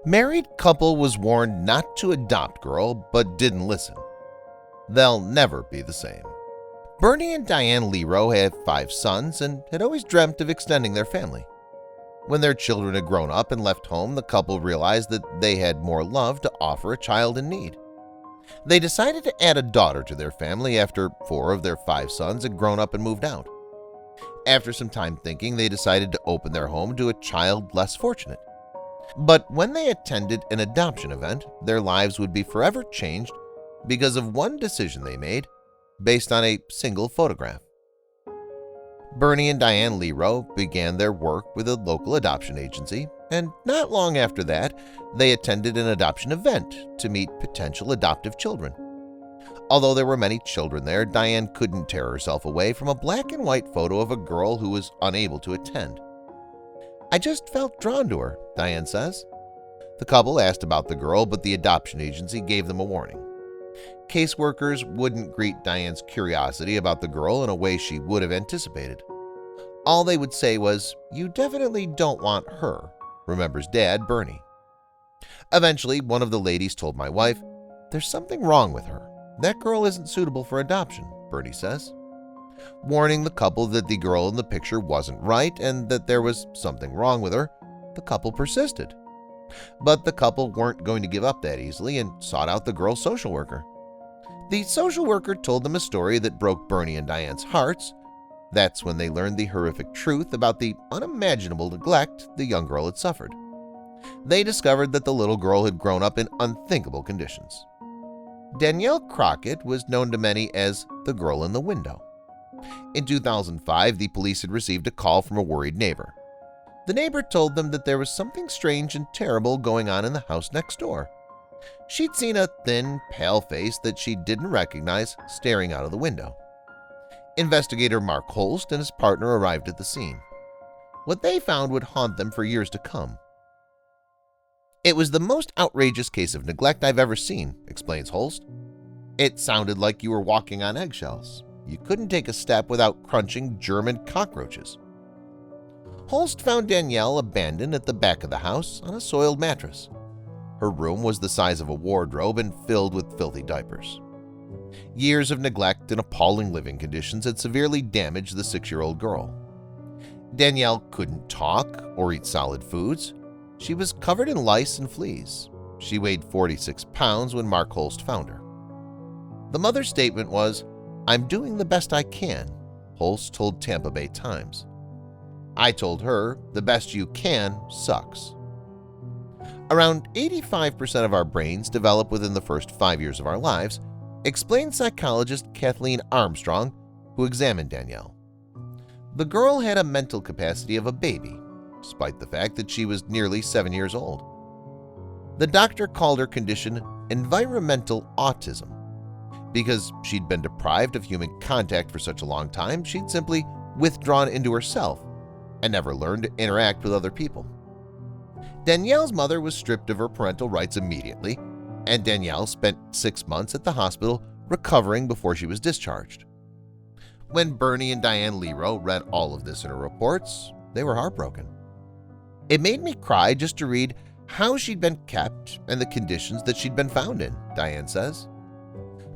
Married couple was warned not to adopt girl but didn't listen. They'll never be the same. Bernie and Diane Lierow had 5 sons and had always dreamt of extending their family. When their children had grown up and left home, the couple realized that they had more love to offer a child in need. They decided to add a daughter to their family after 4 of their 5 sons had grown up and moved out. After some time thinking, they decided to open their home to a child less fortunate. But when they attended an adoption event, their lives would be forever changed because of one decision they made based on a single photograph. Bernie and Diane Lierow began their work with a local adoption agency, and not long after that, they attended an adoption event to meet potential adoptive children. Although there were many children there, Diane couldn't tear herself away from a black and white photo of a girl who was unable to attend. "I just felt drawn to her," Diane says. The couple asked about the girl, but the adoption agency gave them a warning. Caseworkers wouldn't greet Diane's curiosity about the girl in a way she would have anticipated. All they would say was, "You definitely don't want her," remembers Dad, Bernie. Eventually, one of the ladies told my wife, "There's something wrong with her. That girl isn't suitable for adoption," Bernie says. Warning the couple that the girl in the picture wasn't right and that there was something wrong with her, the couple persisted. But the couple weren't going to give up that easily and sought out the girl's social worker. The social worker told them a story that broke Bernie and Diane's hearts. That's when they learned the horrific truth about the unimaginable neglect the young girl had suffered. They discovered that the little girl had grown up in unthinkable conditions. Danielle Crockett was known to many as the girl in the window. In 2005, the police had received a call from a worried neighbor. The neighbor told them that there was something strange and terrible going on in the house next door. She'd seen a thin, pale face that she didn't recognize staring out of the window. Investigator Mark Holst and his partner arrived at the scene. What they found would haunt them for years to come. "It was the most outrageous case of neglect I've ever seen," explains Holst. "It sounded like you were walking on eggshells. You couldn't take a step without crunching German cockroaches." Holst found Danielle abandoned at the back of the house on a soiled mattress. Her room was the size of a wardrobe and filled with filthy diapers. Years of neglect and appalling living conditions had severely damaged the 6-year-old girl. Danielle couldn't talk or eat solid foods. She was covered in lice and fleas. She weighed 46 pounds when Mark Holst found her. The mother's statement was, "I'm doing the best I can," Holst told Tampa Bay Times. "I told her, the best you can sucks." Around 85% of our brains develop within the first 5 years of our lives, explained psychologist Kathleen Armstrong, who examined Danielle. The girl had a mental capacity of a baby, despite the fact that she was nearly 7 years old. The doctor called her condition environmental autism. Because she'd been deprived of human contact for such a long time, she'd simply withdrawn into herself and never learned to interact with other people. Danielle's mother was stripped of her parental rights immediately, and Danielle spent 6 months at the hospital recovering before she was discharged. When Bernie and Diane Lierow read all of this in her reports, they were heartbroken. "It made me cry just to read how she'd been kept and the conditions that she'd been found in," Diane says.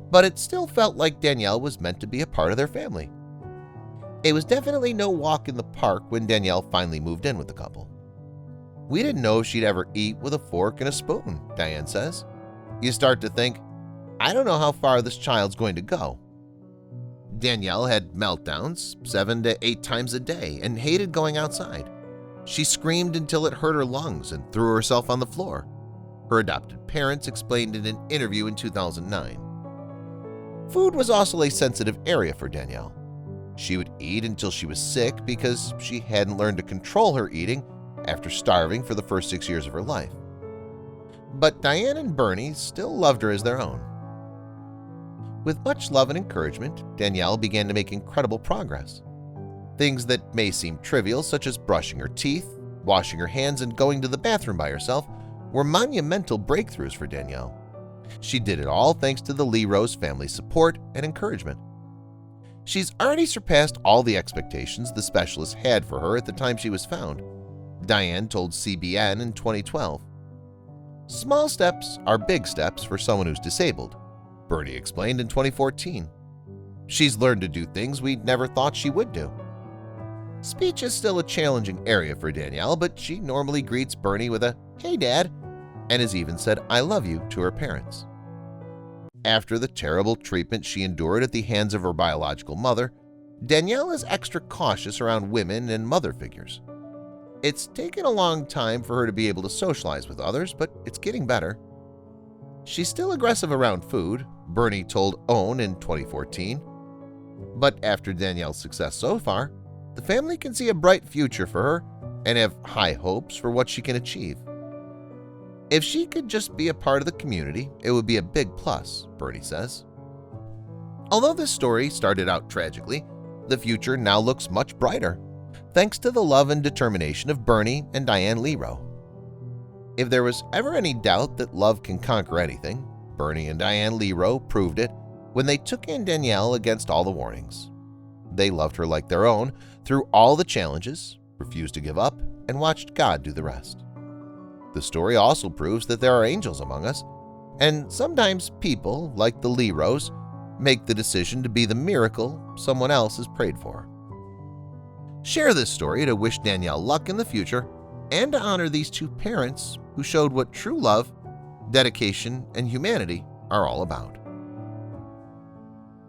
But it still felt like Danielle was meant to be a part of their family. It was definitely no walk in the park when Danielle finally moved in with the couple. "We didn't know if she'd ever eat with a fork and a spoon," Diane says. "You start to think, I don't know how far this child's going to go." Danielle had meltdowns 7 to 8 times a day and hated going outside. She screamed until it hurt her lungs and threw herself on the floor. Her adopted parents explained in an interview in 2009. Food was also a sensitive area for Danielle. She would eat until she was sick because she hadn't learned to control her eating after starving for the first 6 years of her life. But Diane and Bernie still loved her as their own. With much love and encouragement, Danielle began to make incredible progress. Things that may seem trivial, such as brushing her teeth, washing her hands, and going to the bathroom by herself, were monumental breakthroughs for Danielle. She did it all thanks to the Lierows' family support and encouragement. She's already surpassed all the expectations the specialists had for her at the time she was found, Diane told CBN in 2012. Small steps are big steps for someone who's disabled, Bernie explained in 2014. She's learned to do things we never thought she would do. Speech is still a challenging area for Danielle, but she normally greets Bernie with a "Hey Dad," and has even said "I love you" to her parents. After the terrible treatment she endured at the hands of her biological mother, Danielle is extra cautious around women and mother figures. It's taken a long time for her to be able to socialize with others, but it's getting better. She's still aggressive around food, Bernie told OWN in 2014. But after Danielle's success so far, the family can see a bright future for her and have high hopes for what she can achieve. If she could just be a part of the community, it would be a big plus, Bernie says. Although this story started out tragically, the future now looks much brighter, thanks to the love and determination of Bernie and Diane Lierow. If there was ever any doubt that love can conquer anything, Bernie and Diane Lierow proved it when they took in Danielle against all the warnings. They loved her like their own through all the challenges, refused to give up, and watched God do the rest. The story also proves that there are angels among us, and sometimes people, like the Lierows, make the decision to be the miracle someone else has prayed for. Share this story to wish Danielle luck in the future and to honor these two parents who showed what true love, dedication, and humanity are all about.